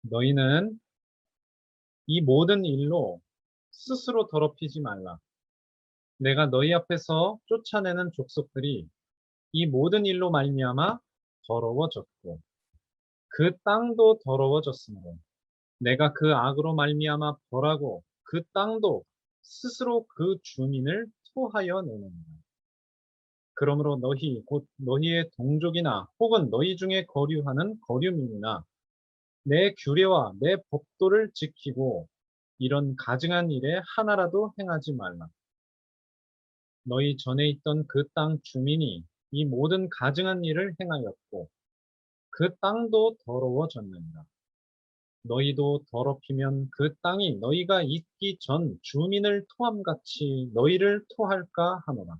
너희는 이 모든 일로 스스로 더럽히지 말라. 내가 너희 앞에서 쫓아내는 족속들이 이 모든 일로 말미암아 더러워졌고 그 땅도 더러워졌으므로 내가 그 악으로 말미암아 벌하고 그 땅도 스스로 그 주민을 토하여 내느니라. 그러므로 너희 곧 너희의 동족이나 혹은 너희 중에 거류하는 거류민이나 내 규례와 내 법도를 지키고 이런 가증한 일에 하나라도 행하지 말라. 너희 전에 있던 그 땅 주민이 이 모든 가증한 일을 행하였고 그 땅도 더러워졌느니라. 너희도 더럽히면 그 땅이 너희가 있기 전 주민을 토함같이 너희를 토할까 하노라.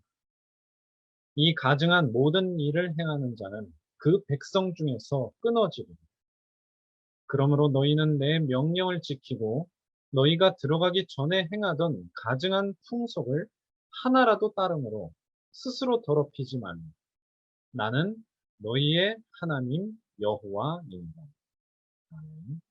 이 가증한 모든 일을 행하는 자는 그 백성 중에서 끊어지리라. 그러므로 너희는 내 명령을 지키고 너희가 들어가기 전에 행하던 가증한 풍속을 하나라도 따름으로 스스로 더럽히지 말라. 나는 너희의 하나님 여호와이니라. 아멘.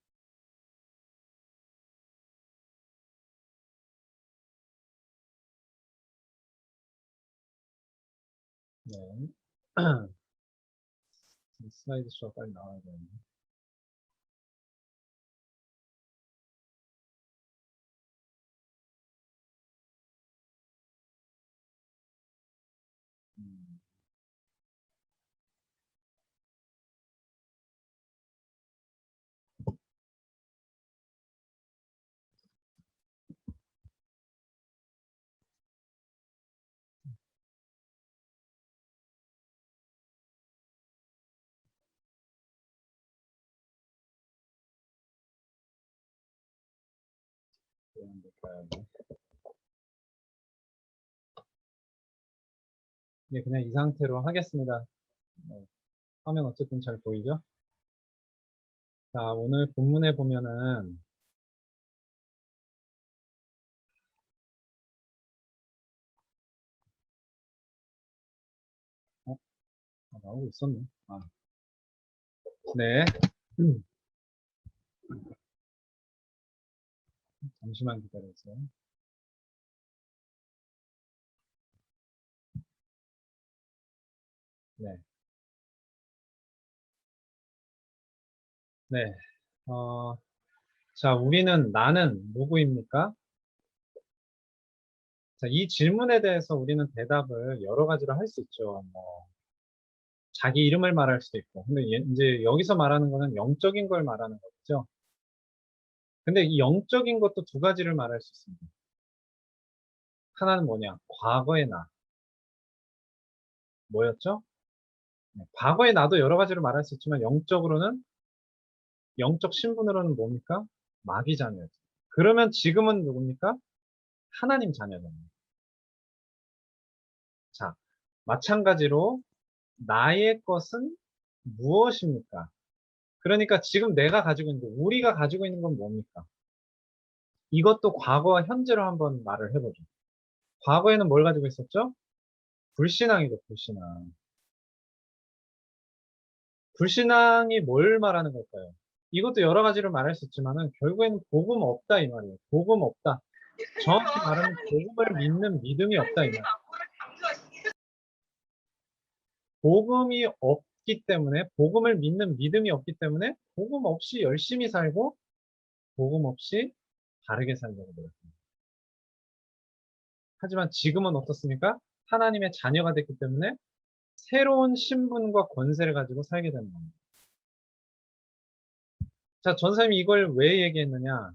네. 슬라이드 쇼가 빨리 나와야 되는데. 음, 그런데 가야지. 네, 그냥 이 상태로 하겠습니다. 네, 화면 어쨌든 잘 보이죠? 자, 오늘 본문에 보면은 어, 나오고 있었네. 아, 네. 잠시만 기다려주세요. 네. 네. 어, 자, 나는 누구입니까? 자, 이 질문에 대해서 우리는 대답을 여러 가지로 할 수 있죠. 뭐, 자기 이름을 말할 수도 있고. 근데 이제 여기서 말하는 거는 영적인 걸 말하는 거죠. 근데 이 영적인 것도 두 가지를 말할 수 있습니다. 하나는 뭐냐? 과거의 나. 뭐였죠? 네, 과거의 나도 여러 가지로 말할 수 있지만 영적으로는, 영적 신분으로는 뭡니까? 마귀 자녀죠. 그러면 지금은 누굽니까? 하나님 자녀잖아요. 자, 마찬가지로 나의 것은 무엇입니까? 그러니까 지금 내가 가지고 있는 거, 우리가 가지고 있는 건 뭡니까? 이것도 과거와 현재로 한번 말을 해보죠. 과거에는 뭘 가지고 있었죠? 불신앙이죠, 불신앙. 불신앙이 뭘 말하는 걸까요? 이것도 여러 가지로 말할 수 있지만은 결국에는 복음 없다 이 말이에요. 복음 없다. 정확히 말하면 복음을 믿는 믿음이 없다 이 말이에요. 복음이 없기 때문에, 복음을 믿는 믿음이 없기 때문에 복음 없이 열심히 살고 복음 없이 바르게 살려고 노력합니다. 하지만 지금은 어떻습니까? 하나님의 자녀가 됐기 때문에 새로운 신분과 권세를 가지고 살게 되는 겁니다. 자, 전사님이 이걸 왜 얘기했느냐?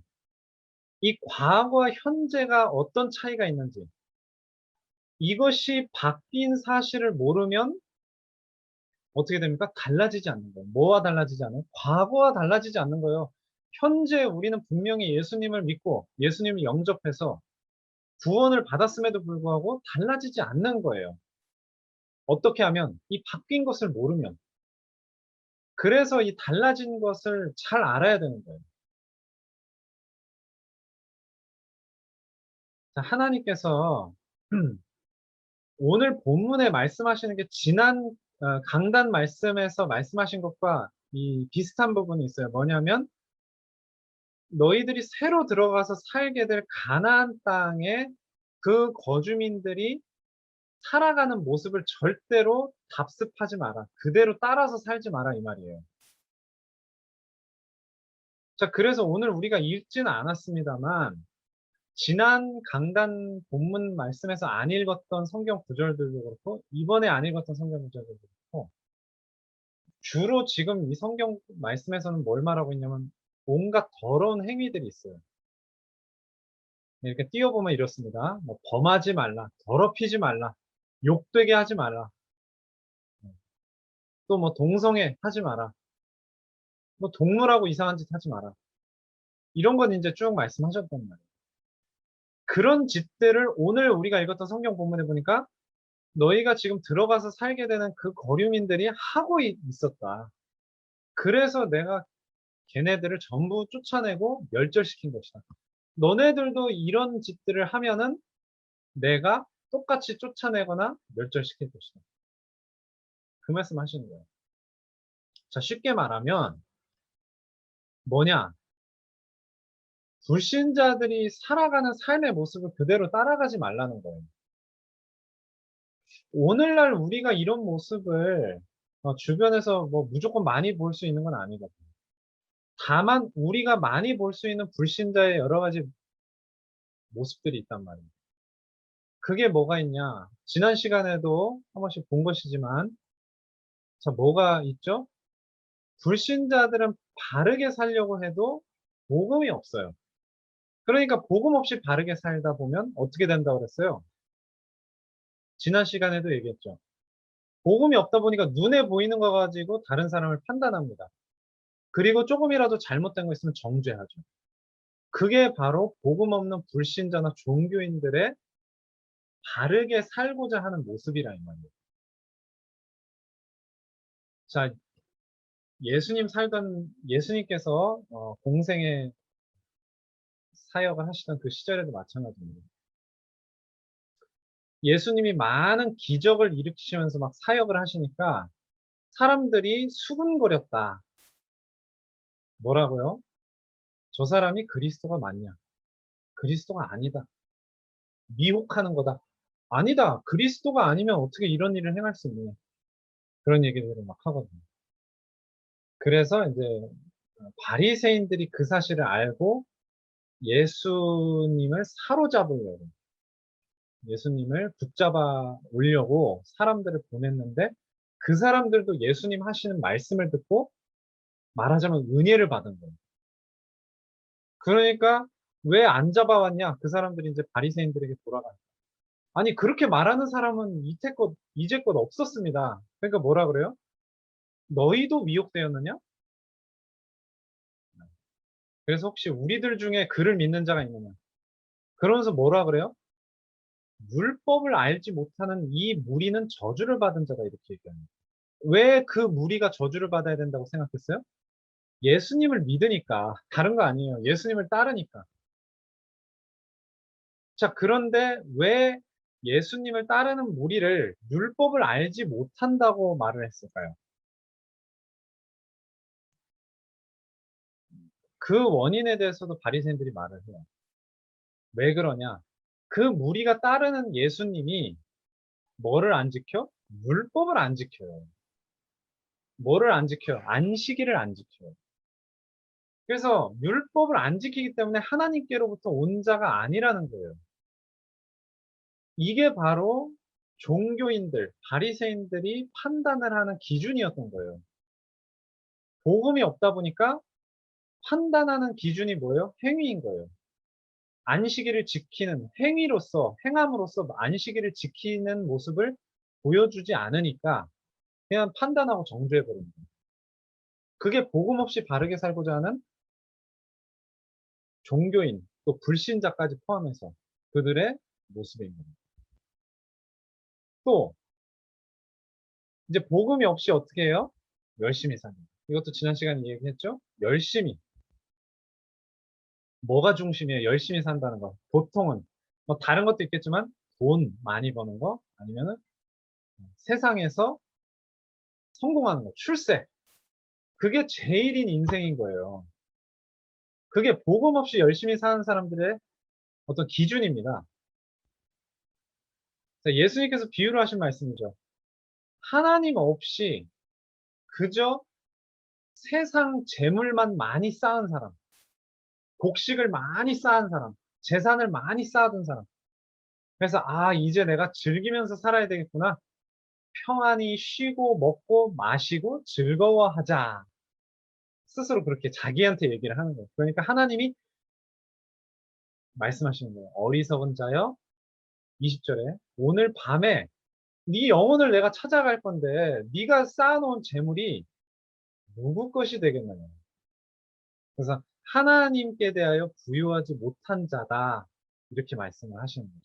이 과거와 현재가 어떤 차이가 있는지, 이것이 바뀐 사실을 모르면 어떻게 됩니까? 달라지지 않는 거예요. 뭐와 달라지지 않아요? 과거와 달라지지 않는 거예요. 현재 우리는 분명히 예수님을 믿고 예수님을 영접해서 구원을 받았음에도 불구하고 달라지지 않는 거예요. 어떻게 하면? 이 바뀐 것을 모르면. 그래서 이 달라진 것을 잘 알아야 되는 거예요. 자, 하나님께서 오늘 본문에 말씀하시는 게 지난 강단 말씀에서 말씀하신 것과 이 비슷한 부분이 있어요. 뭐냐면 너희들이 새로 들어가서 살게 될 가나안 땅에 그 거주민들이 살아가는 모습을 절대로 답습하지 마라. 그대로 따라서 살지 마라 이 말이에요. 자, 그래서 오늘 우리가 읽지는 않았습니다만 지난 강단 본문 말씀에서 안 읽었던 성경 구절들도 그렇고 이번에 안 읽었던 성경 구절들도 그렇고 주로 지금 이 성경 말씀에서는 뭘 말하고 있냐면 온갖 더러운 행위들이 있어요. 이렇게 띄워보면 이렇습니다. 뭐 범하지 말라, 더럽히지 말라, 욕되게 하지 말라, 또 뭐 동성애 하지 마라, 뭐 동물하고 이상한 짓 하지 마라. 이런 건 이제 쭉 말씀하셨단 말이에요. 그런 짓들을 오늘 우리가 읽었던 성경 본문에 보니까 너희가 지금 들어가서 살게 되는 그 거류민들이 하고 있었다. 그래서 내가 걔네들을 전부 쫓아내고 멸절시킨 것이다. 너네들도 이런 짓들을 하면은 내가 똑같이 쫓아내거나 멸절시킬 것이다. 그 말씀 하시는 거예요. 자, 쉽게 말하면 뭐냐? 불신자들이 살아가는 삶의 모습을 그대로 따라가지 말라는 거예요. 오늘날 우리가 이런 모습을 주변에서 뭐 무조건 많이 볼 수 있는 건 아니거든요. 다만 우리가 많이 볼 수 있는 불신자의 여러 가지 모습들이 있단 말이에요. 그게 뭐가 있냐? 지난 시간에도 한 번씩 본 것이지만, 자, 뭐가 있죠? 불신자들은 바르게 살려고 해도 복음이 없어요. 그러니까 복음 없이 바르게 살다 보면 어떻게 된다고 그랬어요? 지난 시간에도 얘기했죠. 복음이 없다 보니까 눈에 보이는 거 가지고 다른 사람을 판단합니다. 그리고 조금이라도 잘못된 거 있으면 정죄하죠. 그게 바로 복음 없는 불신자나 종교인들의 바르게 살고자 하는 모습이라 이 말이에요. 자, 예수님께서 공생의 사역을 하시던 그 시절에도 마찬가지입니다. 예수님이 많은 기적을 일으키시면서 막 사역을 하시니까 사람들이 수군거렸다. 뭐라고요? 저 사람이 그리스도가 맞냐? 그리스도가 아니다. 미혹하는 거다. 아니다. 그리스도가 아니면 어떻게 이런 일을 행할 수 있느냐. 그런 얘기들을 막 하거든요. 그래서 이제 바리새인들이 그 사실을 알고 예수님을 사로잡으려고, 예수님을 붙잡아 오려고 사람들을 보냈는데 그 사람들도 예수님 하시는 말씀을 듣고 말하자면 은혜를 받은 거예요. 그러니까 왜 안 잡아왔냐? 그 사람들이 이제 바리새인들에게 돌아가요. 아니 그렇게 말하는 사람은 이제껏 없었습니다. 그러니까 뭐라 그래요? 너희도 미혹되었느냐? 그래서 혹시 우리들 중에 그를 믿는 자가 있느냐? 그러면서 뭐라 그래요? 율법을 알지 못하는 이 무리는 저주를 받은 자다 이렇게 얘기합니다. 왜 그 무리가 저주를 받아야 된다고 생각했어요? 예수님을 믿으니까. 다른 거 아니에요. 예수님을 따르니까. 자, 그런데 왜 예수님을 따르는 무리를 율법을 알지 못한다고 말을 했을까요? 그 원인에 대해서도 바리새인들이 말을 해요. 왜 그러냐? 그 무리가 따르는 예수님이 뭐를 안 지켜? 율법을 안 지켜요. 뭐를 안 지켜요? 안식일을 안 지켜요. 그래서 율법을 안 지키기 때문에 하나님께로부터 온 자가 아니라는 거예요. 이게 바로 종교인들, 바리새인들이 판단을 하는 기준이었던 거예요. 복음이 없다 보니까 판단하는 기준이 뭐예요? 행위인 거예요. 안식일을 지키는 행위로서, 행함으로써 안식일을 지키는 모습을 보여주지 않으니까 그냥 판단하고 정죄해버리는 거예요. 그게 복음 없이 바르게 살고자 하는 종교인, 또 불신자까지 포함해서 그들의 모습인 겁니다. 또 이제 복음이 없이 어떻게 해요? 열심히 사는. 이것도 지난 시간에 얘기했죠? 열심히. 뭐가 중심이에요? 열심히 산다는 거. 보통은 뭐 다른 것도 있겠지만 돈 많이 버는 거 아니면은 세상에서 성공하는 거, 출세. 그게 제일인 인생인 거예요. 그게 복음 없이 열심히 사는 사람들의 어떤 기준입니다. 예수님께서 비유를 하신 말씀이죠. 하나님 없이 그저 세상 재물만 많이 쌓은 사람, 곡식을 많이 쌓은 사람, 재산을 많이 쌓아둔 사람. 그래서 이제 내가 즐기면서 살아야 되겠구나. 평안히 쉬고 먹고 마시고 즐거워하자. 스스로 그렇게 자기한테 얘기를 하는 거예요. 그러니까 하나님이 말씀하시는 거예요. 어리석은 자여, 20절에 오늘 밤에 네 영혼을 내가 찾아갈 건데 네가 쌓아놓은 재물이 누구 것이 되겠느냐. 그래서 하나님께 대하여 부유하지 못한 자다. 이렇게 말씀을 하시는 거죠.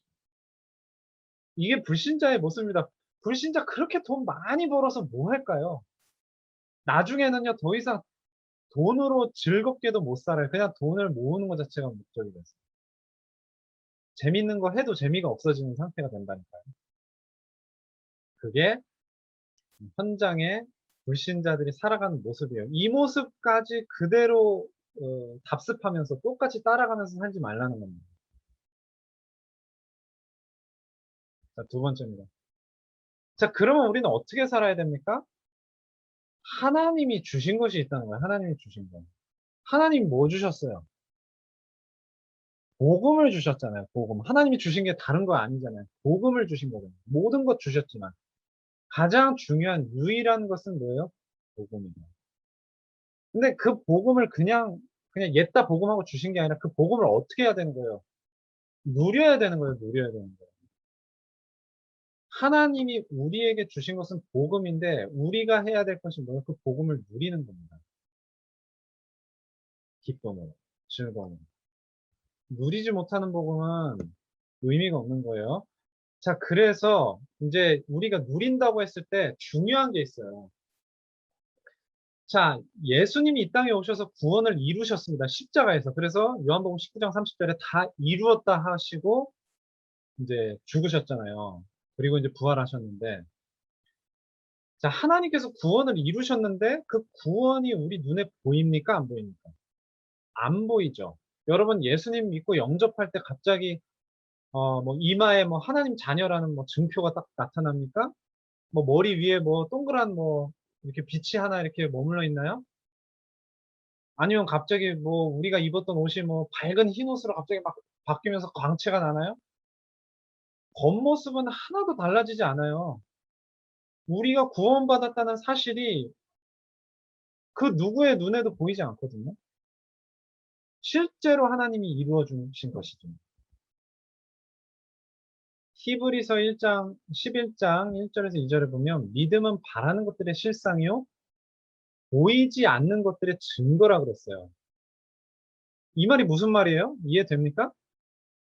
이게 불신자의 모습입니다. 불신자 그렇게 돈 많이 벌어서 뭐 할까요? 나중에는요, 더 이상 돈으로 즐겁게도 못 살아요. 그냥 돈을 모으는 것 자체가 목적이 됐어요. 재밌는 거 해도 재미가 없어지는 상태가 된다니까요. 그게 현장의 불신자들이 살아가는 모습이에요. 이 모습까지 그대로 답습하면서 똑같이 따라가면서 살지 말라는 겁니다. 자, 두 번째입니다. 자, 그러면 우리는 어떻게 살아야 됩니까? 하나님이 주신 것이 있다는 거예요. 하나님이 주신 거. 하나님 뭐 주셨어요? 복음을 주셨잖아요. 복음. 하나님이 주신 게 다른 거 아니잖아요. 복음을 주신 거잖아요. 모든 것 주셨지만 가장 중요한 유일한 것은 뭐예요? 복음이에요. 근데 그 복음을 그냥 옛다 복음하고 주신 게 아니라 그 복음을 어떻게 해야 되는 거예요? 누려야 되는 거예요. 누려야 되는 거예요. 하나님이 우리에게 주신 것은 복음인데 우리가 해야 될 것이 뭐예요? 그 복음을 누리는 겁니다. 기쁨으로, 즐거움으로. 누리지 못하는 복음은 의미가 없는 거예요. 자, 그래서 이제 우리가 누린다고 했을 때 중요한 게 있어요. 자, 예수님이 이 땅에 오셔서 구원을 이루셨습니다. 십자가에서. 그래서 요한복음 19장 30절에 다 이루었다 하시고 이제 죽으셨잖아요. 그리고 이제 부활하셨는데, 자, 하나님께서 구원을 이루셨는데 그 구원이 우리 눈에 보입니까? 안 보입니까? 안 보이죠. 여러분 예수님 믿고 영접할 때 갑자기 뭐 이마에 뭐 하나님 자녀라는 뭐 증표가 딱 나타납니까? 뭐 머리 위에 뭐 동그란 뭐 이렇게 빛이 하나 이렇게 머물러 있나요? 아니면 갑자기 뭐 우리가 입었던 옷이 뭐 밝은 흰 옷으로 갑자기 막 바뀌면서 광채가 나나요? 겉모습은 하나도 달라지지 않아요. 우리가 구원받았다는 사실이 그 누구의 눈에도 보이지 않거든요. 실제로 하나님이 이루어 주신 것이죠. 히브리서 1장 11장 1절에서 2절에 보면 믿음은 바라는 것들의 실상이요 보이지 않는 것들의 증거라 그랬어요. 이 말이 무슨 말이에요? 이해됩니까?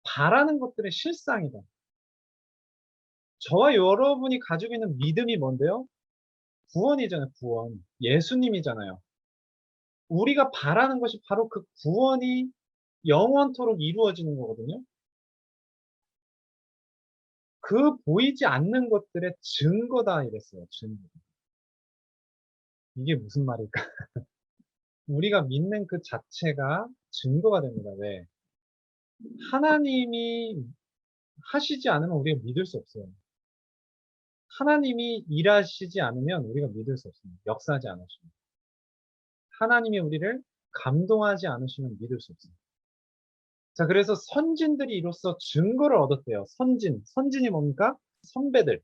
바라는 것들의 실상이다. 저와 여러분이 가지고 있는 믿음이 뭔데요? 구원이잖아요, 구원. 예수님이잖아요. 우리가 바라는 것이 바로 그 구원이 영원토록 이루어지는 거거든요. 그 보이지 않는 것들의 증거다 이랬어요, 증거. 이게 무슨 말일까? 우리가 믿는 그 자체가 증거가 됩니다. 왜? 하나님이 하시지 않으면 우리가 믿을 수 없어요. 하나님이 일하시지 않으면 우리가 믿을 수 없습니다. 역사하지 않으시면. 하나님이 우리를 감동하지 않으시면 믿을 수 없습니다. 자, 그래서 선진들이 이로써 증거를 얻었대요. 선진이 뭡니까? 선배들.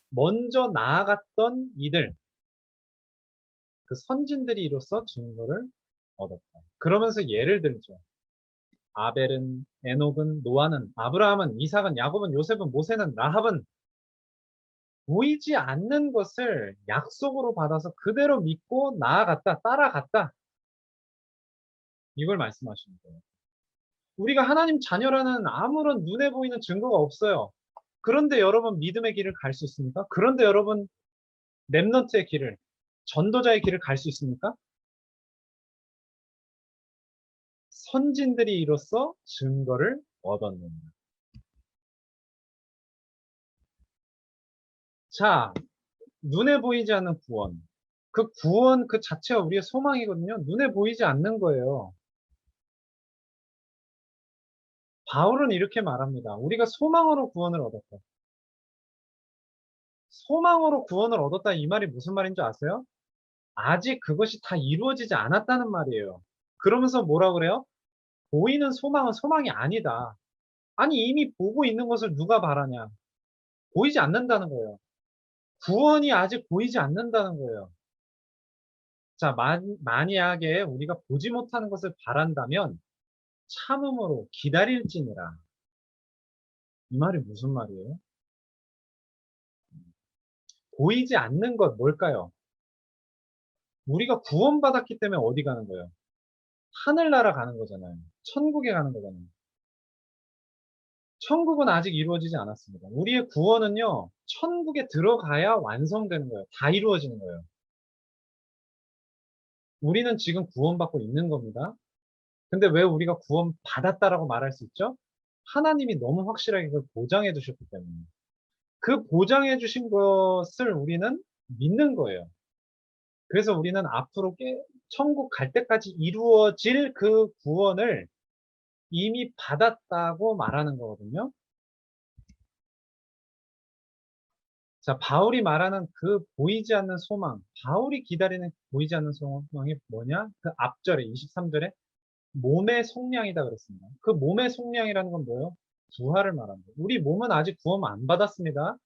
먼저 나아갔던 이들. 그 선진들이 이로써 증거를 얻었다. 그러면서 예를 들죠. 아벨은, 에녹은, 노아는, 아브라함은, 이삭은, 야곱은, 요셉은, 모세는, 라합은 보이지 않는 것을 약속으로 받아서 그대로 믿고 나아갔다, 따라갔다. 이걸 말씀하시는 거예요. 우리가 하나님 자녀라는 아무런 눈에 보이는 증거가 없어요. 그런데 여러분 믿음의 길을 갈 수 있습니까? 그런데 여러분 렘넌트의 길을, 전도자의 길을 갈 수 있습니까? 선진들이 이로써 증거를 얻었느니라. 자, 눈에 보이지 않는 구원. 그 구원 그 자체가 우리의 소망이거든요. 눈에 보이지 않는 거예요. 바울은 이렇게 말합니다. 우리가 소망으로 구원을 얻었다. 소망으로 구원을 얻었다 이 말이 무슨 말인 줄 아세요? 아직 그것이 다 이루어지지 않았다는 말이에요. 그러면서 뭐라 그래요? 보이는 소망은 소망이 아니다. 아니 이미 보고 있는 것을 누가 바라냐? 보이지 않는다는 거예요. 구원이 아직 보이지 않는다는 거예요. 자, 만약에 우리가 보지 못하는 것을 바란다면 참음으로 기다릴지니라. 이 말이 무슨 말이에요? 보이지 않는 것 뭘까요? 우리가 구원받았기 때문에 어디 가는 거예요? 하늘나라 가는 거잖아요. 천국에 가는 거잖아요. 천국은 아직 이루어지지 않았습니다. 우리의 구원은요, 천국에 들어가야 완성되는 거예요. 다 이루어지는 거예요. 우리는 지금 구원받고 있는 겁니다. 근데 왜 우리가 구원받았다라고 말할 수 있죠? 하나님이 너무 확실하게 그걸 보장해 주셨기 때문에. 그 보장해 주신 것을 우리는 믿는 거예요. 그래서 우리는 앞으로 천국 갈 때까지 이루어질 그 구원을 이미 받았다고 말하는 거거든요. 자, 바울이 말하는 그 보이지 않는 소망, 바울이 기다리는 보이지 않는 소망이 뭐냐? 그 앞절에 23절에 몸의 속량이다 그랬습니다. 그 몸의 속량이라는 건 뭐예요? 부활을 말합니다. 우리 몸은 아직 구원 안 받았습니다.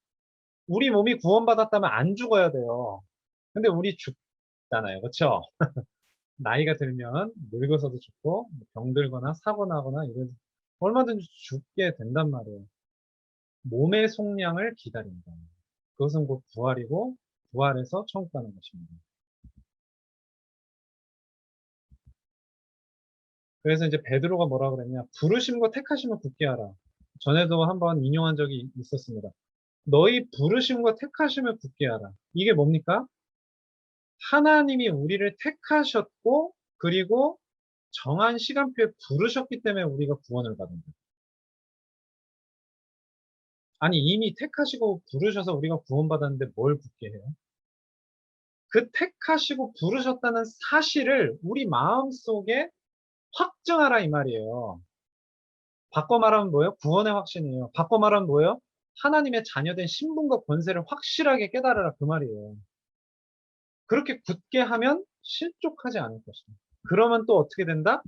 우리 몸이 구원받았다면 안 죽어야 돼요. 근데 우리 죽잖아요. 그렇죠? 나이가 들면 늙어서도 죽고 병들거나 사고 나거나 이런 얼마든지 죽게 된단 말이에요. 몸의 속량을 기다린다. 그것은 곧 부활이고 부활해서 천국 가는 것입니다. 그래서 이제 베드로가 뭐라 그랬냐? 부르심과 택하심을 굳게 하라. 전에도 한번 인용한 적이 있었습니다. 너희 부르심과 택하심을 굳게 하라. 이게 뭡니까? 하나님이 우리를 택하셨고 그리고 정한 시간표에 부르셨기 때문에 우리가 구원을 받은 거예요. 아니 이미 택하시고 부르셔서 우리가 구원받았는데 뭘 굳게 해요? 그 택하시고 부르셨다는 사실을 우리 마음속에 확증하라 이 말이에요. 바꿔 말하면 뭐예요? 구원의 확신이에요. 바꿔 말하면 뭐예요? 하나님의 자녀된 신분과 권세를 확실하게 깨달으라 그 말이에요. 그렇게 굳게 하면 실족하지 않을 것이다. 그러면 또 어떻게 된다?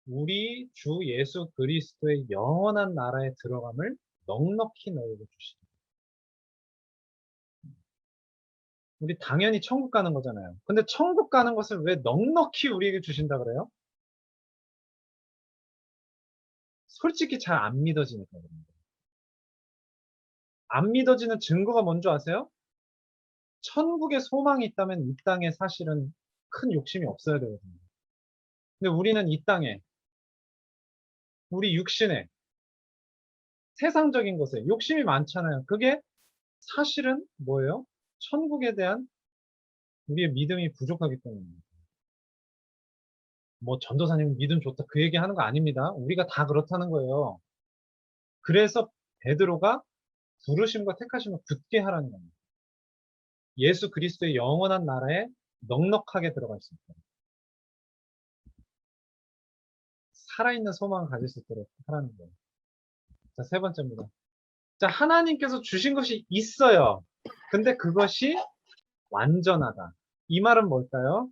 우리 주 예수 그리스도의 영원한 나라에 들어감을 넉넉히 너희에게 주시다. 우리 당연히 천국 가는 거잖아요. 근데 천국 가는 것을 왜 넉넉히 우리에게 주신다 그래요? 솔직히 잘 안 믿어지니까 그럽니다. 안 믿어지는 증거가 뭔지 아세요? 천국에 소망이 있다면 이 땅에 사실은 큰 욕심이 없어야 되거든요. 근데 우리는 이 땅에, 우리 육신에, 세상적인 것에 욕심이 많잖아요. 그게 사실은 뭐예요? 천국에 대한 우리의 믿음이 부족하기 때문입니다. 뭐 전도사님 믿음 좋다 그 얘기 하는 거 아닙니다. 우리가 다 그렇다는 거예요. 그래서 베드로가 부르심과 택하심을 굳게 하라는 겁니다. 예수 그리스도의 영원한 나라에 넉넉하게 들어갈 수 있도록 살아있는 소망을 가질 수 있도록 하라는 거예요. 자, 세 번째입니다. 자, 하나님께서 주신 것이 있어요. 근데 그것이 완전하다. 이 말은 뭘까요?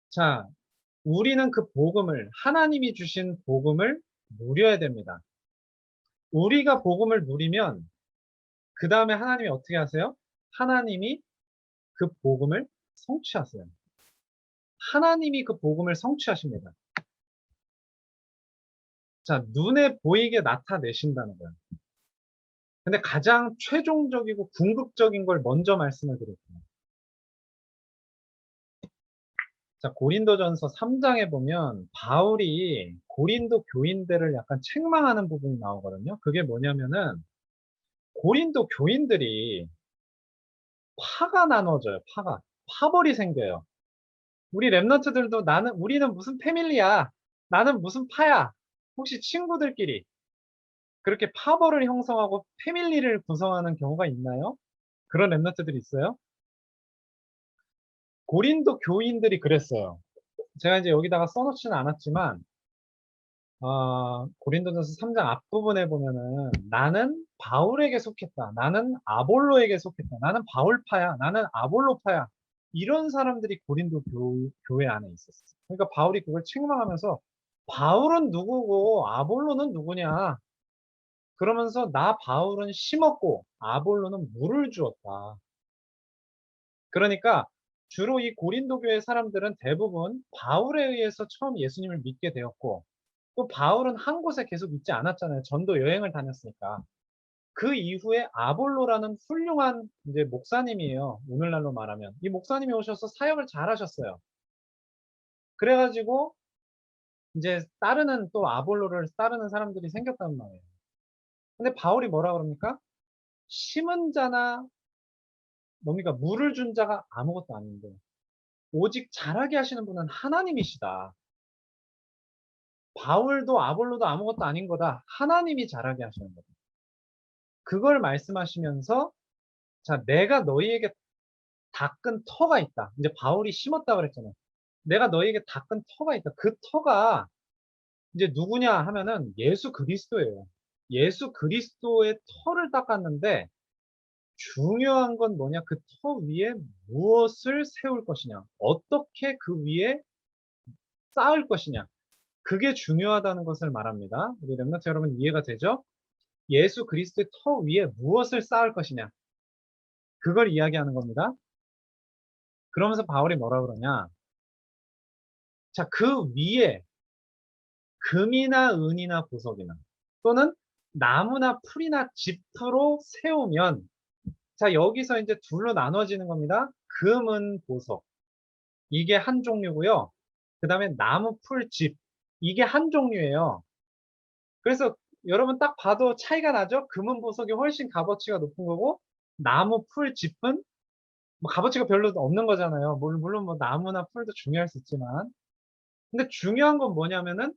자, 우리는 그 복음을, 하나님이 주신 복음을 누려야 됩니다. 우리가 복음을 누리면, 그 다음에 하나님이 어떻게 하세요? 하나님이 그 복음을 성취하세요. 하나님이 그 복음을 성취하십니다. 자, 눈에 보이게 나타내신다는 거예요. 근데 가장 최종적이고 궁극적인 걸 먼저 말씀을 드릴게요. 자, 고린도전서 3장에 보면 바울이 고린도 교인들을 약간 책망하는 부분이 나오거든요. 그게 뭐냐면은 고린도 교인들이 파가 나눠져요. 파벌이 생겨요. 우리 랩런트들도 우리는 무슨 패밀리야. 나는 무슨 파야. 혹시 친구들끼리 그렇게 파벌을 형성하고 패밀리를 구성하는 경우가 있나요? 그런 랩런트들이 있어요? 고린도 교인들이 그랬어요. 제가 이제 여기다가 써놓지는 않았지만 고린도전서 3장 앞부분에 보면은 나는 바울에게 속했다. 나는 아볼로에게 속했다. 나는 바울파야. 나는 아볼로파야. 이런 사람들이 고린도 교회 안에 있었어. 그러니까 바울이 그걸 책망하면서 바울은 누구고 아볼로는 누구냐? 그러면서 나 바울은 심었고 아볼로는 물을 주었다. 그러니까 주로 이 고린도 교회 사람들은 대부분 바울에 의해서 처음 예수님을 믿게 되었고 또 바울은 한 곳에 계속 있지 않았잖아요. 전도 여행을 다녔으니까. 그 이후에 아볼로라는 훌륭한 이제 목사님이에요. 오늘날로 말하면. 이 목사님이 오셔서 사역을 잘 하셨어요. 그래가지고 이제 따르는 또 아볼로를 따르는 사람들이 생겼단 말이에요. 근데 바울이 뭐라 그럽니까? 심은 자나 뭡니까? 물을 준 자가 아무것도 아닌데 오직 자라게 하시는 분은 하나님이시다. 바울도 아볼로도 아무것도 아닌 거다. 하나님이 자라게 하시는 거다. 그걸 말씀하시면서 자, 내가 너희에게 닦은 터가 있다. 이제 바울이 심었다 그랬잖아요. 내가 너희에게 닦은 터가 있다. 그 터가 이제 누구냐 하면은 예수 그리스도예요. 예수 그리스도의 터를 닦았는데 중요한 건 뭐냐? 그 터 위에 무엇을 세울 것이냐? 어떻게 그 위에 쌓을 것이냐? 그게 중요하다는 것을 말합니다. 우리 렘넌트 여러분 이해가 되죠? 예수 그리스도의 터 위에 무엇을 쌓을 것이냐? 그걸 이야기하는 겁니다. 그러면서 바울이 뭐라 그러냐? 자, 그 위에 금이나 은이나 보석이나 또는 나무나 풀이나 짚으로 세우면 자, 여기서 이제 둘로 나눠지는 겁니다. 금은 보석. 이게 한 종류고요. 그 다음에 나무, 풀, 짚. 이게 한 종류예요. 그래서 여러분 딱 봐도 차이가 나죠? 금은 보석이 훨씬 값어치가 높은 거고 나무, 풀, 짚은 뭐 값어치가 별로 없는 거잖아요. 물론 뭐 나무나 풀도 중요할 수 있지만 근데 중요한 건 뭐냐면은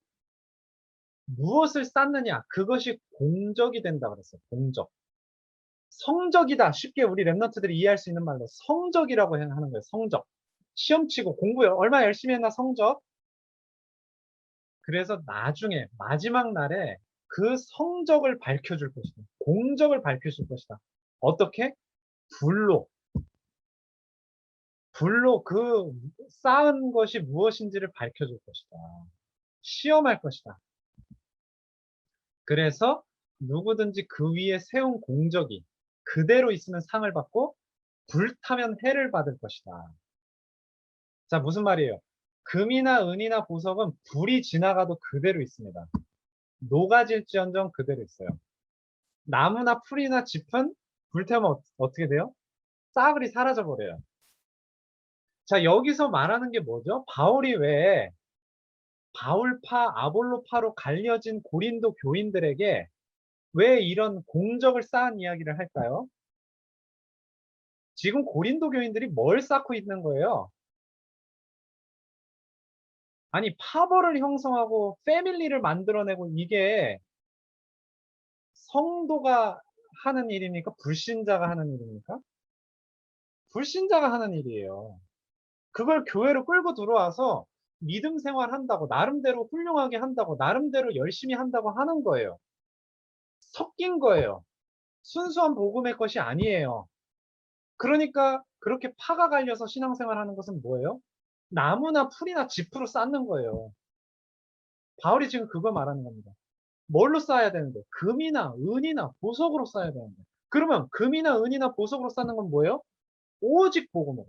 무엇을 쌓느냐 그것이 공적이 된다 그랬어요. 공적. 성적이다. 쉽게 우리 랩런트들이 이해할 수 있는 말로 성적이라고 하는 거예요. 성적. 시험 치고 공부 얼마나 열심히 했나 성적. 그래서 나중에 마지막 날에 그 성적을 밝혀줄 것이다. 공적을 밝혀줄 것이다. 어떻게? 불로. 불로 그 쌓은 것이 무엇인지를 밝혀줄 것이다. 시험할 것이다. 그래서 누구든지 그 위에 세운 공적이 그대로 있으면 상을 받고 불타면 해를 받을 것이다. 자, 무슨 말이에요? 금이나 은이나 보석은 불이 지나가도 그대로 있습니다. 녹아질지언정 그대로 있어요. 나무나 풀이나 짚은 불태우면 어떻게 돼요? 싸그리 사라져 버려요. 자, 여기서 말하는 게 뭐죠? 바울이 왜 바울파, 아볼로파로 갈려진 고린도 교인들에게 왜 이런 공적을 쌓은 이야기를 할까요? 지금 고린도 교인들이 뭘 쌓고 있는 거예요? 아니, 파벌을 형성하고 패밀리를 만들어내고 이게 성도가 하는 일입니까? 불신자가 하는 일입니까? 불신자가 하는 일이에요. 그걸 교회로 끌고 들어와서 믿음 생활 한다고, 나름대로 훌륭하게 한다고, 나름대로 열심히 한다고 하는 거예요. 섞인 거예요. 순수한 복음의 것이 아니에요. 그러니까 그렇게 파가 갈려서 신앙생활 하는 것은 뭐예요? 나무나 풀이나 짚으로 쌓는 거예요. 바울이 지금 그거 말하는 겁니다. 뭘로 쌓아야 되는데? 금이나 은이나 보석으로 쌓아야 되는데. 그러면 금이나 은이나 보석으로 쌓는 건 뭐예요? 오직 복음으로.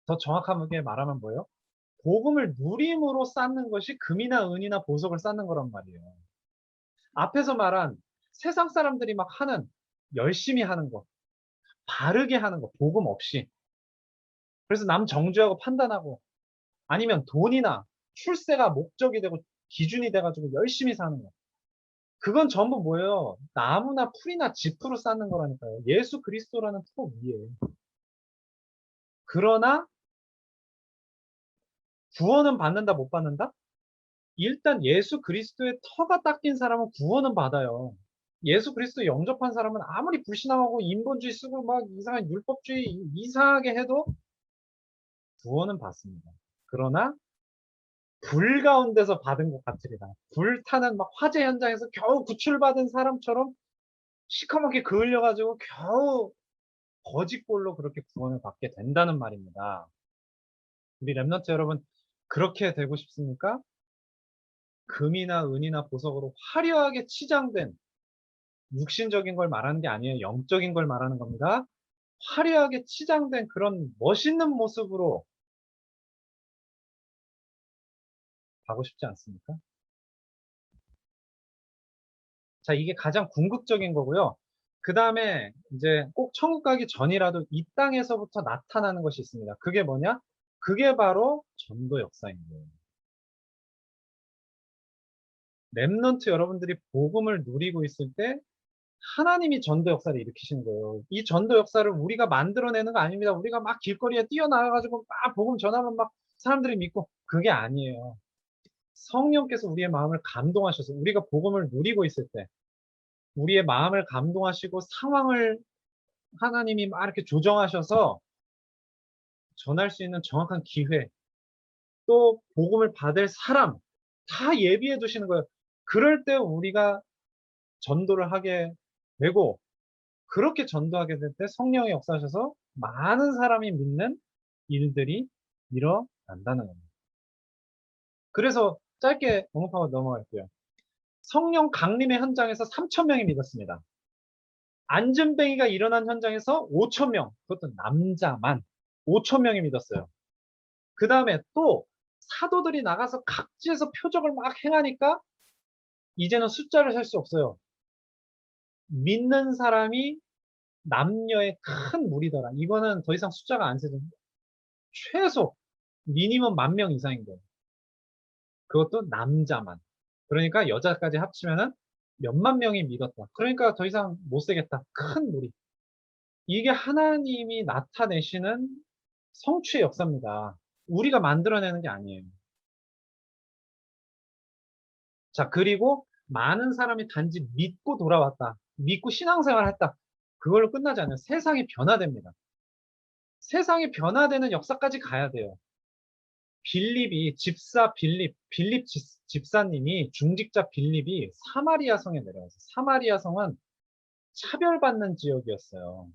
더 정확하게 말하면 뭐예요? 복음을 누림으로 쌓는 것이 금이나 은이나 보석을 쌓는 거란 말이에요. 앞에서 말한 세상 사람들이 막 하는 열심히 하는 거, 바르게 하는 거, 복음 없이. 그래서 남 정죄하고 판단하고 아니면 돈이나 출세가 목적이 되고 기준이 돼가지고 열심히 사는 거. 그건 전부 뭐예요? 나무나 풀이나 짚으로 쌓는 거라니까요. 예수 그리스도라는 터 위에. 그러나 구원은 받는다, 못 받는다? 일단 예수 그리스도의 터가 닦인 사람은 구원은 받아요. 예수 그리스도 영접한 사람은 아무리 불신앙하고 인본주의 쓰고 막 이상한 율법주의 이상하게 해도 구원은 받습니다. 그러나 불 가운데서 받은 것 같으리라. 불타는 막 화재 현장에서 겨우 구출받은 사람처럼 시커멓게 그을려가지고 겨우 거짓골로 그렇게 구원을 받게 된다는 말입니다. 우리 렘넌트 여러분, 그렇게 되고 싶습니까? 금이나 은이나 보석으로 화려하게 치장된 육신적인 걸 말하는 게 아니에요. 영적인 걸 말하는 겁니다. 화려하게 치장된 그런 멋있는 모습으로 가고 싶지 않습니까? 자, 이게 가장 궁극적인 거고요. 그 다음에 이제 꼭 천국 가기 전이라도 이 땅에서부터 나타나는 것이 있습니다. 그게 뭐냐? 그게 바로 전도 역사인 거예요. 렘넌트 여러분들이 복음을 누리고 있을 때 하나님이 전도 역사를 일으키시는 거예요. 이 전도 역사를 우리가 만들어내는 거 아닙니다. 우리가 막 길거리에 뛰어나가가지고 막 복음 전하면 막 사람들이 믿고, 그게 아니에요. 성령께서 우리의 마음을 감동하셔서 우리가 복음을 누리고 있을 때 우리의 마음을 감동하시고 상황을 하나님이 막 이렇게 조정하셔서 전할 수 있는 정확한 기회, 또 복음을 받을 사람 다 예비해 두시는 거예요. 그럴 때 우리가 전도를 하게 되고, 그렇게 전도하게 될 때 성령이 역사하셔서 많은 사람이 믿는 일들이 일어난다는 겁니다. 그래서 짧게 언급하고 넘어갈게요. 성령 강림의 현장에서 3,000명이 믿었습니다. 안전뱅이가 일어난 현장에서 5,000명, 그것도 남자만 5,000명이 믿었어요. 그 다음에 또 사도들이 나가서 각지에서 표적을 막 행하니까 이제는 숫자를 셀 수 없어요. 믿는 사람이 남녀의 큰 무리더라. 이거는 더 이상 숫자가 안 세죠. 최소 미니멈 10,000명 이상인 거예요. 그것도 남자만. 그러니까 여자까지 합치면은 몇만 명이 믿었다. 그러니까 더 이상 못 세겠다. 큰 무리. 이게 하나님이 나타내시는 성취의 역사입니다. 우리가 만들어내는 게 아니에요. 자, 그리고 많은 사람이 단지 믿고 돌아왔다. 믿고 신앙생활 했다. 그걸로 끝나지 않아요. 세상이 변화됩니다. 세상이 변화되는 역사까지 가야 돼요. 빌립이, 집사 빌립 집사님이, 중직자 빌립이 사마리아 성에 내려와서, 사마리아 성은 차별받는 지역이었어요.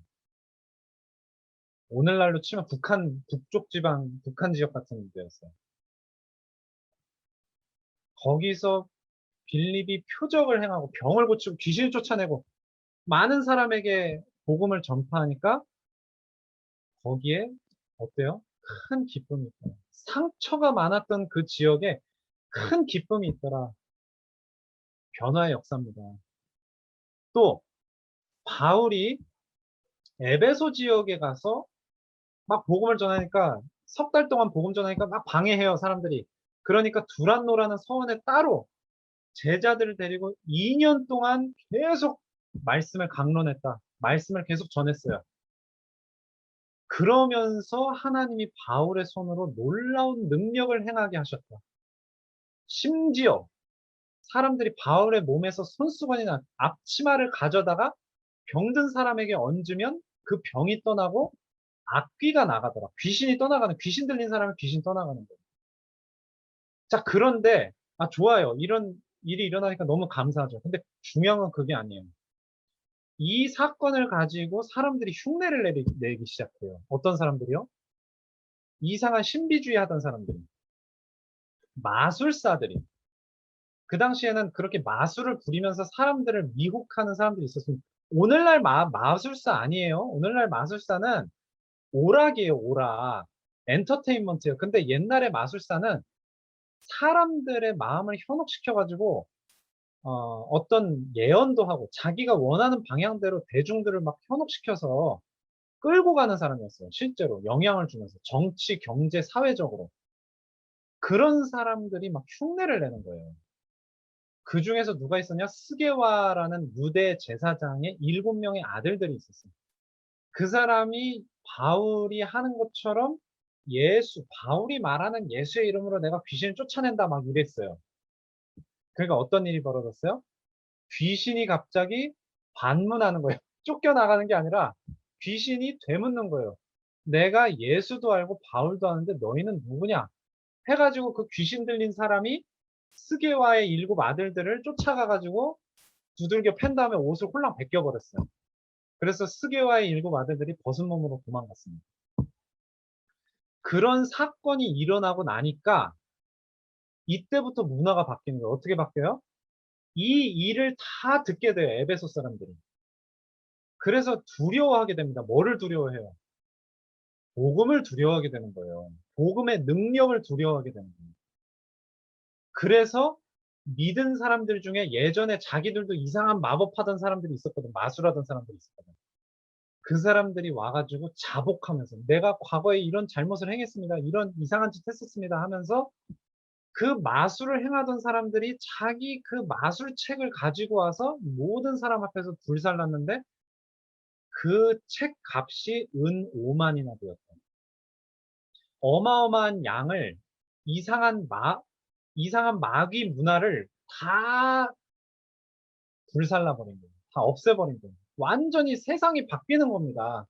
오늘날로 치면 북쪽 지방, 북한 지역 같은 데였어요. 거기서 빌립이 표적을 행하고 병을 고치고 귀신을 쫓아내고 많은 사람에게 복음을 전파하니까 거기에 어때요? 큰 기쁨이 있더라. 상처가 많았던 그 지역에 큰 기쁨이 있더라. 변화의 역사입니다. 또 바울이 에베소 지역에 가서 막 복음을 전하니까, 석 달 동안 복음 전하니까 막 방해해요, 사람들이. 그러니까 두란노라는 서원에 따로 제자들을 데리고 2년 동안 계속 말씀을 강론했다. 말씀을 계속 전했어요. 그러면서 하나님이 바울의 손으로 놀라운 능력을 행하게 하셨다. 심지어 사람들이 바울의 몸에서 손수건이나 앞치마를 가져다가 병든 사람에게 얹으면 그 병이 떠나고 악귀가 나가더라. 귀신이 떠나가는, 귀신 들린 사람은 귀신 떠나가는 거예요. 자, 그런데, 아, 좋아요. 이런 일이 일어나니까 너무 감사하죠. 근데 중요한 건 그게 아니에요. 이 사건을 가지고 사람들이 흉내를 내기 시작해요. 어떤 사람들이요? 이상한 신비주의 하던 사람들이. 마술사들이. 그 당시에는 그렇게 마술을 부리면서 사람들을 미혹하는 사람들이 있었습니다. 오늘날 마술사 아니에요. 오늘날 마술사는 오락이에요, 오락. 엔터테인먼트예요. 근데 옛날의 마술사는 사람들의 마음을 현혹시켜가지고 어떤 예언도 하고 자기가 원하는 방향대로 대중들을 막 현혹시켜서 끌고 가는 사람이었어요. 실제로 영향을 주면서 정치, 경제, 사회적으로. 그런 사람들이 막 흉내를 내는 거예요. 그 중에서 누가 있었냐? 스게와라는 유대 제사장의 7명의 아들들이 있었어요. 그 사람이 바울이 하는 것처럼 바울이 말하는 예수의 이름으로 내가 귀신을 쫓아낸다 막 이랬어요. 그러니까 어떤 일이 벌어졌어요? 귀신이 갑자기 반문하는 거예요. 쫓겨나가는 게 아니라 귀신이 되묻는 거예요. 내가 예수도 알고 바울도 아는데 너희는 누구냐? 해가지고 그 귀신 들린 사람이 스게와의 7 아들들을 쫓아가가지고 두들겨 팬 다음에 옷을 홀랑 벗겨버렸어요. 그래서 스게와의 7 아들들이 벗은 몸으로 도망갔습니다. 그런 사건이 일어나고 나니까 이때부터 문화가 바뀌는 거예요. 어떻게 바뀌어요? 이 일을 다 듣게 돼요. 에베소 사람들이. 그래서 두려워하게 됩니다. 뭐를 두려워해요? 복음을 두려워하게 되는 거예요. 복음의 능력을 두려워하게 되는 거예요. 그래서 믿은 사람들 중에 예전에 자기들도 이상한 마법하던 사람들이 있었거든. 마술하던 사람들이 있었거든. 그 사람들이 와가지고 자복하면서 내가 과거에 이런 잘못을 행했습니다. 이런 이상한 짓 했었습니다 하면서 그 마술을 행하던 사람들이 자기 그 마술책을 가지고 와서 모든 사람 앞에서 불살랐는데 그 책 값이 은 5만이나 되었다. 어마어마한 양을 이상한 마귀 문화를 다 불살라버린 거예요. 다 없애버린 거예요. 완전히 세상이 바뀌는 겁니다.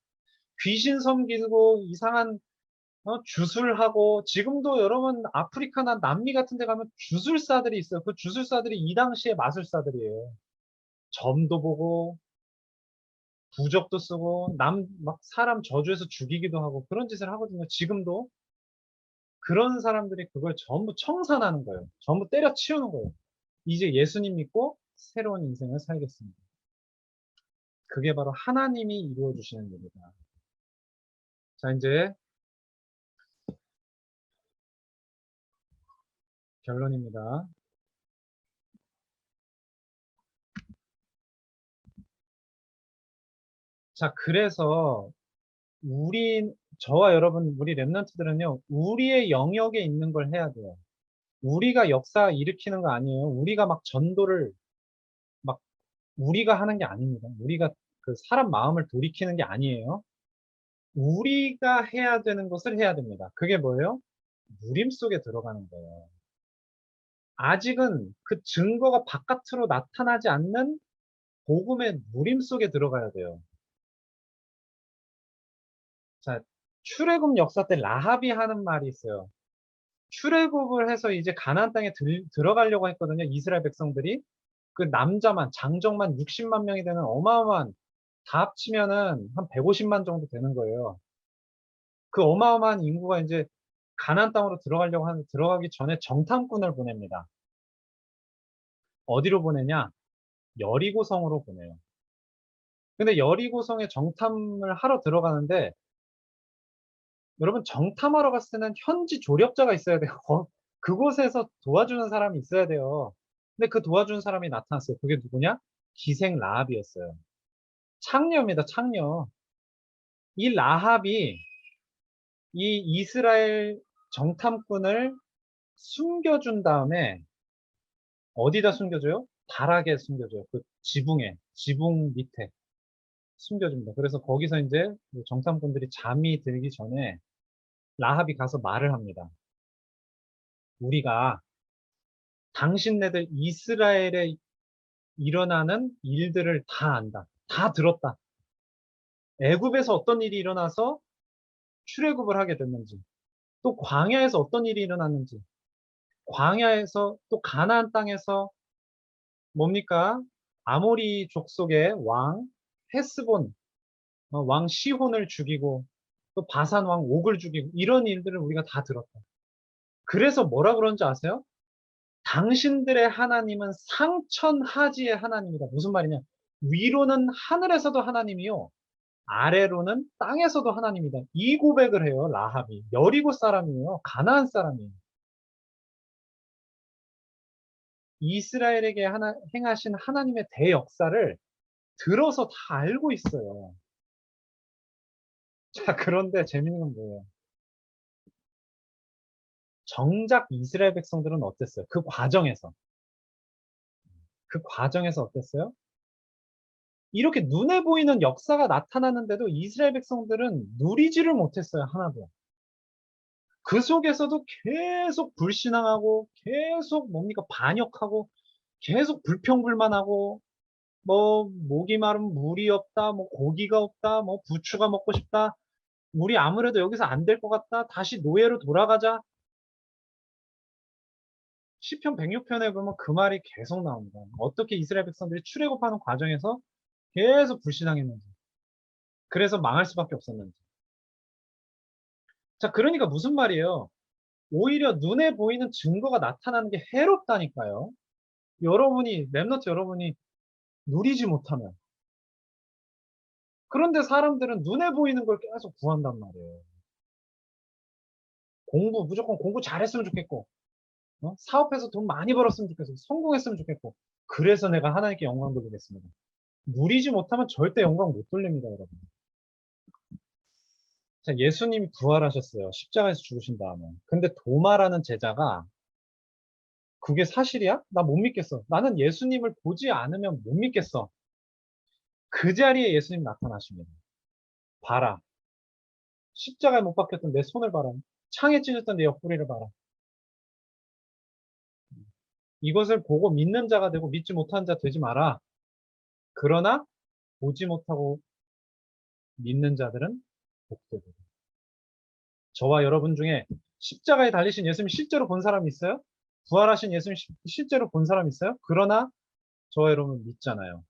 귀신 섬기고 이상한 주술하고 지금도 여러분 아프리카나 남미 같은 데 가면 주술사들이 있어요. 그 주술사들이 이 당시에 마술사들이에요. 점도 보고 부적도 쓰고 막 사람 저주해서 죽이기도 하고 그런 짓을 하거든요. 지금도 그런 사람들이 그걸 전부 청산하는 거예요. 전부 때려치우는 거예요. 이제 예수님 믿고 새로운 인생을 살겠습니다. 그게 바로 하나님이 이루어 주시는 일이다. 자, 이제 결론입니다. 자, 그래서 저와 여러분, 우리 랩런트들은요, 우리의 영역에 있는 걸 해야 돼요. 우리가 역사 일으키는 거 아니에요. 우리가 막 전도를 막 우리가 하는 게 아닙니다. 우리가 그 사람 마음을 돌이키는 게 아니에요. 우리가 해야 되는 것을 해야 됩니다. 그게 뭐예요? 누림 속에 들어가는 거예요. 아직은 그 증거가 바깥으로 나타나지 않는 복음의 누림 속에 들어가야 돼요. 자, 출애굽 역사 때 라합이 하는 말이 있어요. 출애굽을 해서 이제 가나안 땅에 들어가려고 했거든요. 이스라엘 백성들이. 그 남자만 장정만 60만 명이 되는 어마어마한 다 합치면은 한 150만 정도 되는 거예요. 그 어마어마한 인구가 이제 가나안 땅으로 들어가기 전에 정탐꾼을 보냅니다. 어디로 보내냐? 여리고성으로 보내요. 근데 여리고성에 정탐을 하러 들어가는데 여러분 정탐하러 갔을 때는 현지 조력자가 있어야 돼요. 그곳에서 도와주는 사람이 있어야 돼요. 근데 그 도와주는 사람이 나타났어요. 그게 누구냐? 기생 라합이었어요. 창녀입니다. 창녀. 이 라합이 이 이스라엘 정탐꾼을 숨겨준 다음에 어디다 숨겨줘요? 다락에 숨겨줘요. 그 지붕 밑에 숨겨줍니다. 그래서 거기서 이제 정탐꾼들이 잠이 들기 전에 라합이 가서 말을 합니다. 우리가 당신네들 이스라엘에 일어나는 일들을 다 안다. 다 들었다. 애굽에서 어떤 일이 일어나서 출애굽을 하게 됐는지, 또 광야에서 어떤 일이 일어났는지, 광야에서 또 가나안 땅에서 뭡니까? 아모리 족속의 왕 헤스본 왕 시혼을 죽이고 또 바산 왕 옥을 죽이고 이런 일들을 우리가 다 들었다. 그래서 뭐라 그런지 아세요? 당신들의 하나님은 상천하지의 하나님이다. 무슨 말이냐? 위로는 하늘에서도 하나님이요. 아래로는 땅에서도 하나님이다. 이 고백을 해요. 라합이. 여리고 사람이에요. 가나안 사람이에요. 이스라엘에게 행하신 하나님의 대역사를 들어서 다 알고 있어요. 자, 그런데 재밌는 건 뭐예요? 정작 이스라엘 백성들은 어땠어요? 그 과정에서 어땠어요? 이렇게 눈에 보이는 역사가 나타났는데도 이스라엘 백성들은 누리지를 못했어요, 하나도. 그 속에서도 계속 불신앙하고, 계속 뭡니까, 반역하고, 계속 불평불만하고, 뭐, 목이 마르면 물이 없다, 뭐, 고기가 없다, 뭐, 부추가 먹고 싶다, 우리 아무래도 여기서 안 될 것 같다, 다시 노예로 돌아가자. 시편 106편에 보면 그 말이 계속 나옵니다. 어떻게 이스라엘 백성들이 출애굽하는 과정에서 계속 불신앙했는지, 그래서 망할 수밖에 없었는지. 자, 그러니까 무슨 말이에요? 오히려 눈에 보이는 증거가 나타나는 게 해롭다니까요. 랩너트 여러분이 누리지 못하면. 그런데 사람들은 눈에 보이는 걸 계속 구한단 말이에요. 무조건 공부 잘했으면 좋겠고, 사업해서 돈 많이 벌었으면 좋겠고, 성공했으면 좋겠고, 그래서 내가 하나님께 영광 돌리겠습니다. 누리지 못하면 절대 영광 못 돌립니다, 여러분. 자, 예수님이 부활하셨어요. 십자가에서 죽으신 다음에. 근데 도마라는 제자가 그게 사실이야? 나 못 믿겠어. 나는 예수님을 보지 않으면 못 믿겠어. 그 자리에 예수님 나타나십니다. 봐라. 십자가에 못 박혔던 내 손을 봐라. 창에 찢었던 내 옆구리를 봐라. 이것을 보고 믿는 자가 되고 믿지 못하는 자 되지 마라. 그러나 보지 못하고 믿는 자들은 복되고. 저와 여러분 중에 십자가에 달리신 예수님 실제로 본 사람이 있어요? 부활하신 예수님 실제로 본 사람이 있어요? 그러나 저와 여러분 믿잖아요.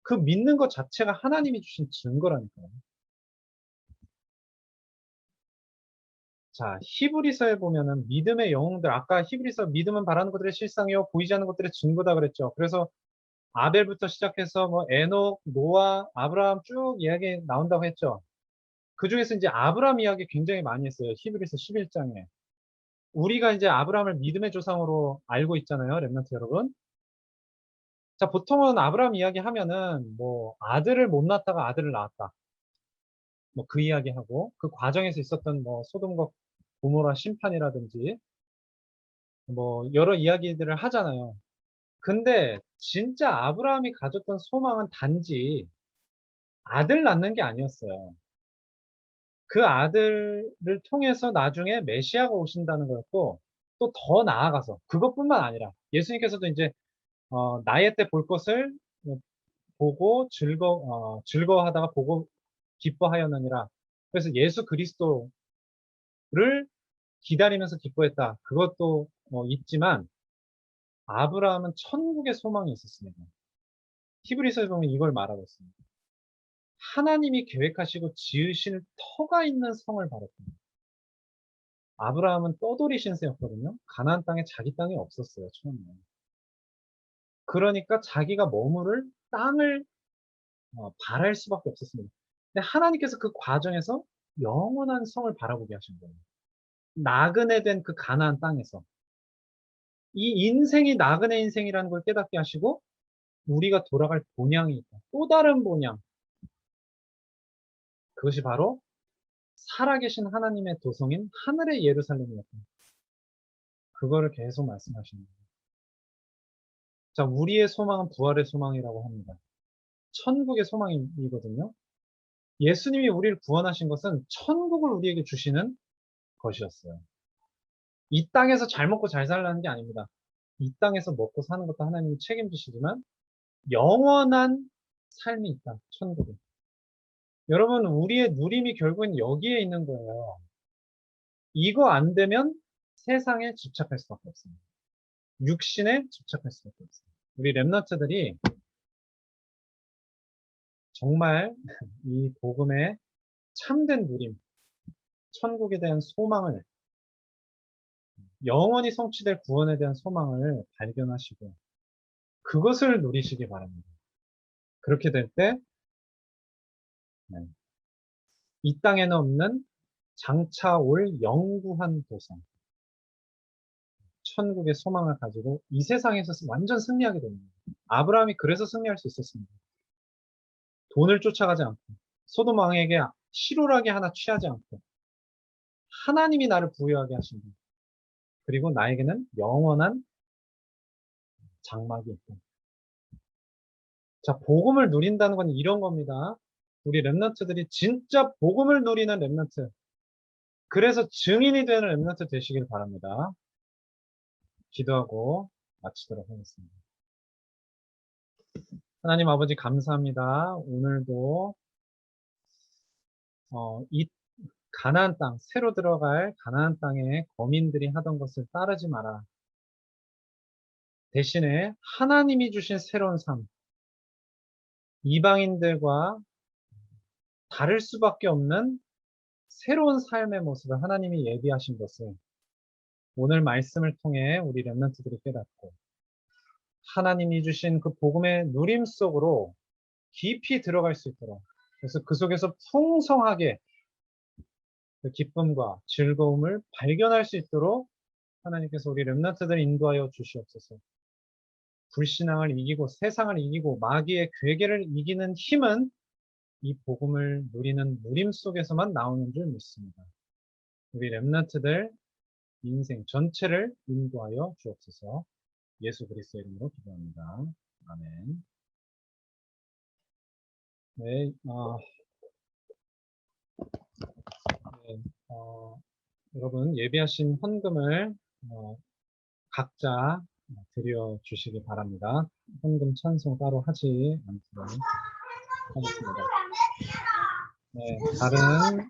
그 믿는 것 자체가 하나님이 주신 증거라니까요. 자, 히브리서에 보면은 믿음의 영웅들, 아까 히브리서 믿음은 바라는 것들의 실상이요, 보이지 않는 것들의 증거다 그랬죠. 그래서 아벨부터 시작해서 뭐 에녹, 노아, 아브라함 쭉 이야기 나온다고 했죠. 그 중에서 이제 아브라함 이야기 굉장히 많이 했어요. 히브리서 11장에. 우리가 이제 아브라함을 믿음의 조상으로 알고 있잖아요. 랩런트 여러분. 자, 보통은 아브라함 이야기 하면은 뭐 아들을 못 낳다가 아들을 낳았다. 뭐 그 이야기하고 그 과정에서 있었던 뭐 소돔과 고모라 심판이라든지 뭐 여러 이야기들을 하잖아요. 근데 진짜 아브라함이 가졌던 소망은 단지 아들 낳는 게 아니었어요. 그 아들을 통해서 나중에 메시아가 오신다는 거였고 또 더 나아가서 그것뿐만 아니라 예수님께서도 이제 나의 때 볼 것을 보고 즐거워하다가 보고 기뻐하였느니라. 그래서 예수 그리스도를 기다리면서 기뻐했다. 그것도 있지만 아브라함은 천국의 소망이 있었습니다. 히브리서에 보면 이걸 말하고 있습니다. 하나님이 계획하시고 지으실 터가 있는 성을 바랐습니다. 아브라함은 떠돌이 신세였거든요. 가나안 땅에 자기 땅이 없었어요, 처음에. 그러니까 자기가 머무를 땅을 바랄 수밖에 없었습니다. 근데 하나님께서 그 과정에서 영원한 성을 바라보게 하신 거예요. 나그네 된 그 가나안 땅에서. 이 인생이 나그네 인생이라는 걸 깨닫게 하시고 우리가 돌아갈 본향이 있다. 또 다른 본향. 그것이 바로 살아계신 하나님의 도성인 하늘의 예루살렘이었다. 그거를 계속 말씀하시는 거예요. 자, 우리의 소망은 부활의 소망이라고 합니다. 천국의 소망이거든요. 예수님이 우리를 구원하신 것은 천국을 우리에게 주시는 것이었어요. 이 땅에서 잘 먹고 잘 살라는 게 아닙니다. 이 땅에서 먹고 사는 것도 하나님이 책임지시지만 영원한 삶이 있다. 천국에. 여러분, 우리의 누림이 결국은 여기에 있는 거예요. 이거 안 되면 세상에 집착할 수밖에 없습니다. 육신에 집착할 수밖에 없습니다. 우리 랩너트들이 정말 이 복음의 참된 누림, 천국에 대한 소망을, 영원히 성취될 구원에 대한 소망을 발견하시고 그것을 누리시기 바랍니다. 그렇게 될 때, 이 땅에는 없는 장차 올 영구한 도성, 천국의 소망을 가지고 이 세상에서 완전 승리하게 됩니다. 아브라함이 그래서 승리할 수 있었습니다. 돈을 쫓아가지 않고, 소돔 왕에게 실오라기 하나 취하지 않고, 하나님이 나를 부유하게 하신다. 그리고 나에게는 영원한 장막이 있다. 자, 복음을 누린다는 건 이런 겁니다. 우리 랩런트들이 진짜 복음을 누리는 랩런트. 그래서 증인이 되는 랩런트 되시길 바랍니다. 기도하고 마치도록 하겠습니다. 하나님 아버지 감사합니다. 오늘도 이 가나안 땅, 새로 들어갈 가나안 땅에 거민들이 하던 것을 따르지 마라. 대신에 하나님이 주신 새로운 삶, 이방인들과 다를 수밖에 없는 새로운 삶의 모습을 하나님이 예비하신 것을 오늘 말씀을 통해 우리 렘넌트들이 깨닫고 하나님이 주신 그 복음의 누림 속으로 깊이 들어갈 수 있도록, 그래서 그 속에서 풍성하게 그 기쁨과 즐거움을 발견할 수 있도록 하나님께서 우리 렘넌트들을 인도하여 주시옵소서. 불신앙을 이기고 세상을 이기고 마귀의 괴계를 이기는 힘은 이 복음을 누리는 누림 속에서만 나오는 줄 믿습니다. 우리 렘넌트들 인생 전체를 인도하여 주옵소서. 예수 그리스도의 이름으로 기도합니다. 아멘. 네, 네, 여러분 예비하신 헌금을 각자 드려 주시기 바랍니다. 헌금 찬송 따로 하지 않도록 하겠습니다. 네, 다른